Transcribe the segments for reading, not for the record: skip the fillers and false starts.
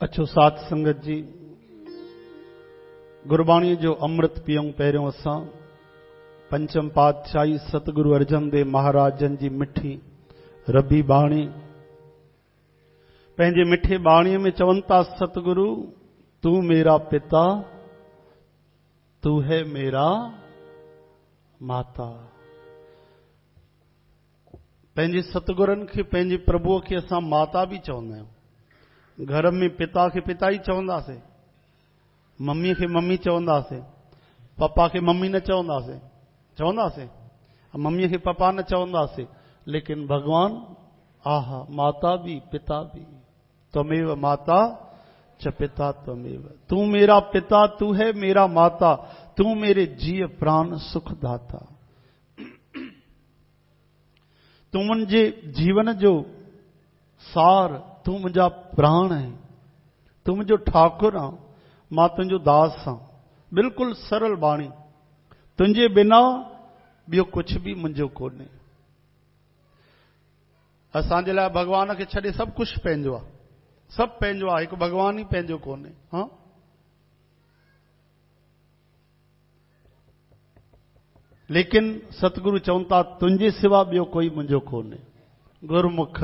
अच्छो साथ संगत जी, गुरबाणी जो अमृत पियूं पहिरियों असां पंचम पातशाही सतगुरु अर्जन देव महाराजन जी मिठी रबी बाणी पंहिंजे मिठे बाणीअ में चवनि था, सतगुरु तू मेरा पिता तू है मेरा माता। पंहिंजे सतगुरनि खे पंहिंजे प्रभुअ खे असां माता भी चवंदा आहियूं। घर में पिता खे पिता ई चवंदासीं, मम्मीअ खे मम्मी चवंदासीं, पप्पा खे मम्मी न चवंदासीं, मम्मीअ खे पप्पा न चवंदासीं, लेकिन भगवान आहा माता भी पिता भी। त्वमेव माता च पिता त्वमेव, तू मेरा पिता तू है मेरा माता, तू मेरे जीव प्राण सुख दाता। तू मुंहिंजे जीवन जो सार, तू मुंहिंजा प्राण है, तू मुंहिंजो ठाकुर आ, मां तुंहिंजो दास आ। बिल्कुल सरल बाणी, तुंहिंजे बिना ॿियो कुछ भी मुंहिंजो कोन्हे। असांजे लाइ भगवान खे छॾे सभु कुछ पंहिंजो आहे, सभु पंहिंजो आहे, हिकु भगवान ई पंहिंजो कोन्हे। हाँ, लेकिन सतगुरु चवनि था तुंहिंजे सिवा ॿियो कोई मुंहिंजो कोन्हे। गुरमुख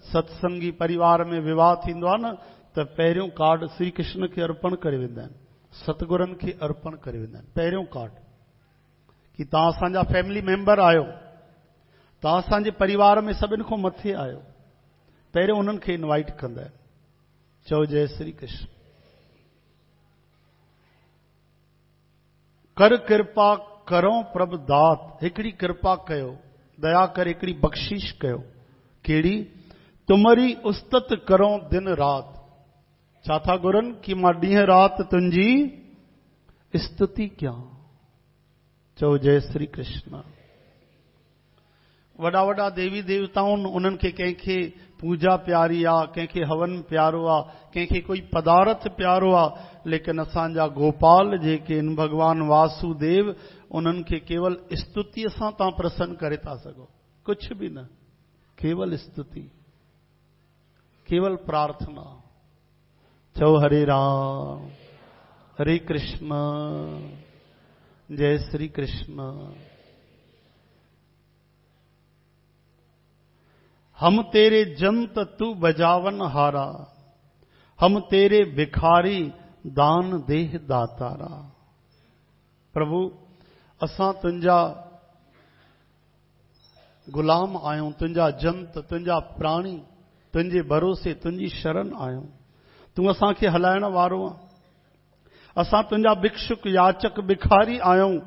सत्संगी परिवार में विवाह थींदो आहे न, त पहिरियों कार्ड श्री कृष्ण खे अर्पण करे वेंदा आहिनि, सतगुरनि खे अर्पण करे वेंदा आहिनि। पहिरियों कार्ड कि तव्हां असांजा फैमिली मेंबर आहियो, तव्हां असांजे परिवार में सभिनि खां मथे आहियो, पहिरियों उन्हनि खे इनवाइट कंदा आहिनि। चओ जय श्री कृष्ण। कर कृपा करो प्रभु दात, हिकिड़ी कृपा कयो, दया करे हिकिड़ी बख्शिश कयो। कहिड़ी? तुम्हारी उस्तत करो दिन रात। छा था घुरनि कि मां ॾींहं राति तुंहिंजी स्तुति कयां। चओ जय श्री कृष्ण। वॾा वॾा देवी देवताउनि, उन्हनि खे कंहिंखे पूजा प्यारी आहे, कंहिंखे हवन प्यारो आहे, कंहिंखे कोई पदार्थ प्यारो आहे, लेकिन असांजा गोपाल जेके आहिनि भगवान वासुदेव, उन्हनि खे केवल स्तुतिअ सां तव्हां प्रसन्न करे था सघो, कुछ भी न, केवल स्तुति, केवल प्रार्थना। चओ हरे राम हरे कृष्ण जय श्री कृष्ण। हम तेरे जंत तू बजावन हारा, हम तेरे भिखारी दान देह दातारा। प्रभु असां तुंहिंजा गुलाम आहियूं, तुंहिंजा जंत, तुंहिंजा प्राणी, तुंहिंजे भरोसे तुंहिंजी शरण आहियूं। तूं असांखे हलाइण वारो आहे, असां तुंहिंजा भिक्षुक याचक भिखारी आहियूं,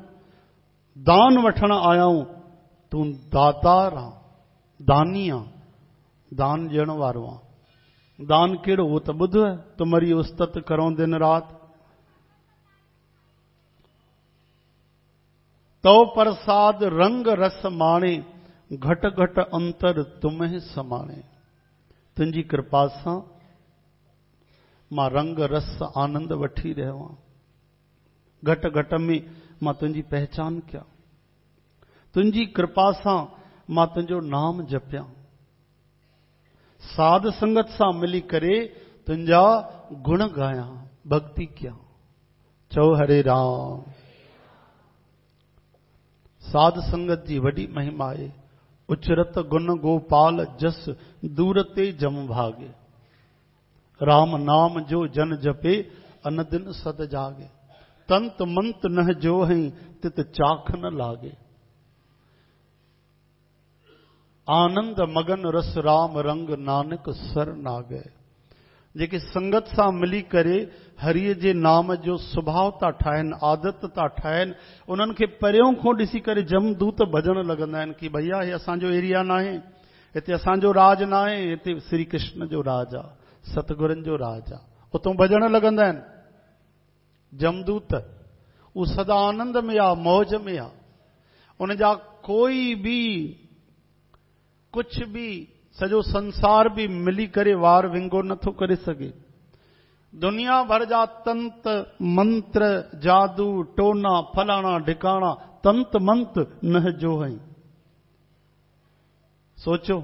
दान वठण आहियूं। तूं दातार आहे, दानी आहे, दान ॾियण वारो आहे। दान कहिड़ो? उहो त ॿुध, तुम्हारी उस्तत करो दिन रात। तो प्रसाद रंग रस माणे, घट घट अंतर तुम्हें समाणे। तुंहिंजी कृपा सां मां रंग रस आनंद वठी रहियो आहियां, घट घट में मां तुंहिंजी पहचान कयां। तुंहिंजी कृपा सां मां तुंहिंजो नाम जपियां, साध संगत सां मिली करे तुंहिंजा गुण गायां, भक्ति कयां। चओ हरे राम। साध संगत जी वॾी महिमा आहे। उचरत गुण गोपाल जस, दूर ते जम भागे। राम नाम जो जन जपे, अन दिन सद जागे। तंत मंत नह जो हई, तित चाख न लागे। आनंद मगन रस राम रंग, नानक सर नागे। जेके संगत सां मिली करे हरिय जे नाम जो स्वभाव था ठाहिनि, आदत था ठाहिनि, उन्हनि खे परियों खां ॾिसी करे जमदूत भॼण लॻंदा आहिनि कि भैया हे असांजो एरिया न आहे, हिते असांजो राज न आहे, हिते श्री कृष्ण जो राज आहे, सतगुरनि जो राज आहे। उतो भॼण लॻंदा आहिनि जमदूत। उहो सदा आनंद में आहे, मौज में आहे। उन जा कोई भी कुछ भी, सॼो संसार भी मिली करे वार विंगो नथो करे सघे। दुनिया भर जा तंत मंत्र जादू टोना फलाना ढिकाणा, तंत मंत न जो हई। सोचो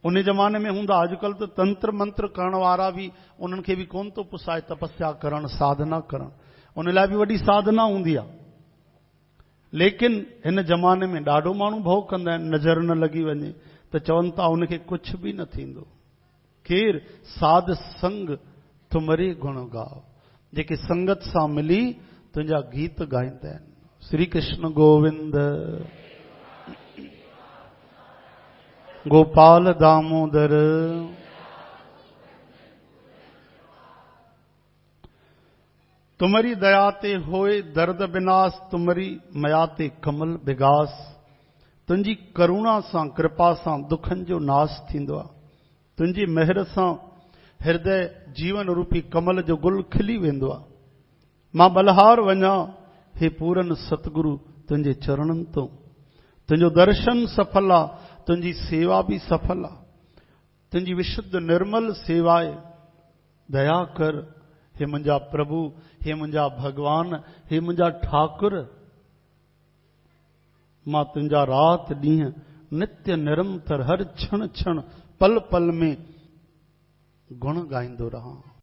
उन जमाने में हूंदा, अॼुकल्ह त तंत्र मंत्र करण वारा बि उन्हनि खे बि कोन थो पुसाए तपस्या करण, साधना करण, उन लाइ बि वॾी साधना हूंदी आहे। लेकिन हिन ज़माने में ॾाढो माण्हू भउ कंदा आहिनि, नज़र न लॻी वञे त चवनि था उनखे कुझु बि न थींदो। केरु? साध संग तुमरे गुण गाओ, जेके संगत सां मिली तुंहिंजा गीत ॻाईंदा आहिनि। श्री कृष्ण गोविंद, गोपाल दामोदर। तुमरी दया ते होए दर्द विनाश, तुमरी मया ते कमल विगास। तुंहिंजी करुणा सां, कृपा सां दुखनि जो नाश थींदो आहे। तुंहिंजी महर सां हृदय जीवन रूपी कमल जो गुल खिली वेंदो आहे। मां बलहार वञा हे पूरन सतगुरु तुंहिंजे चरणनि तो। तुंहिंजो दर्शन सफल आहे, तुंहिंजी सेवा बि सफल आहे। तुंहिंजी विशुद्ध निर्मल सेवाए दया कर हे मुंहिंजा प्रभु, हे मुंहिंजा भगवान, हे मुंहिंजा ठाकुर। मां तुंहिंजा रात ॾींहं नित्य निरंतर हर क्षण क्षण पल पल में गुण ॻाईंदो रहां।